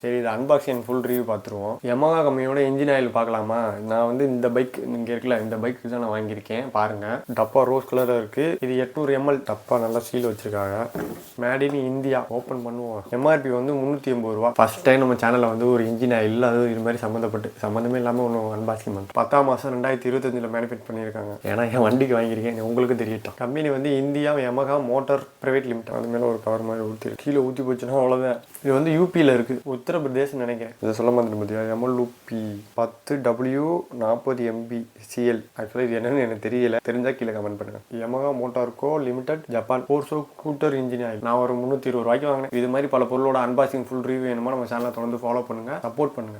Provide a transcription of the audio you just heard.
சரி, இது unboxing full review பார்த்துருவோம். Yamaha கம்பெனியோட இன்ஜின் ஆயில் பார்க்கலாமா? நான் வந்து இந்த பைக் இங்கே இருக்குல்ல, இந்த பைக்கு தான் நான் வாங்கியிருக்கேன். பாருங்கள், டப்பா ரோஸ் கலரில் இருக்குது. இது 800 ml டப்பா, நல்லா சீல் வச்சுருக்காங்க. Made in India. ஓப்பன் பண்ணுவோம். எம்ஆர்பி வந்து 380 ரூபா. ஃபஸ்ட் டைம் நம்ம சேனலில் வந்து ஒரு இன்ஜின் ஆயில் அது இது மாதிரி சம்மந்தமே இல்லாமல் ஒன்று அன்பாக்சிங் பண்ணி 10ஆம் மாதம் 2025 மேனுஃபேக்சர் பண்ணியிருக்காங்க. ஏன்னா என் வண்டிக்கு வாங்கியிருக்கேன், உங்களுக்கு தெரியட்டும். கம்பெனி வந்து India Yamaha motor private limited. அது மேலே ஒரு கவர் மாதிரி ஊற்றி கீழே ஊற்றி போச்சுன்னா அவ்வளோதான். இது வந்து யூபியில் இருக்குது, உத்தரப்பிரதேசம் நினைக்கிறேன். இதை சொல்ல மாதிரி பார்த்தியா, MLUP 10W40MBCL. ஆக்சுவலாக இது என்னன்னு எனக்கு தெரியல, தெரிஞ்சால் கீழே கமெண்ட் பண்ணுங்கள். Yamaha motor co limited Japan 4 scooter engine oil. நான் ஒரு 320 ரூபாய்க்கு வாங்கினேன். இது மாதிரி பல பொருளோட அன்பாக்சிங் ஃபுல் ரிவ்யூ வேணுமா நம்ம சேனலை தொடர்ந்து ஃபாலோ பண்ணுங்கள், சப்போர்ட் பண்ணுங்கள்.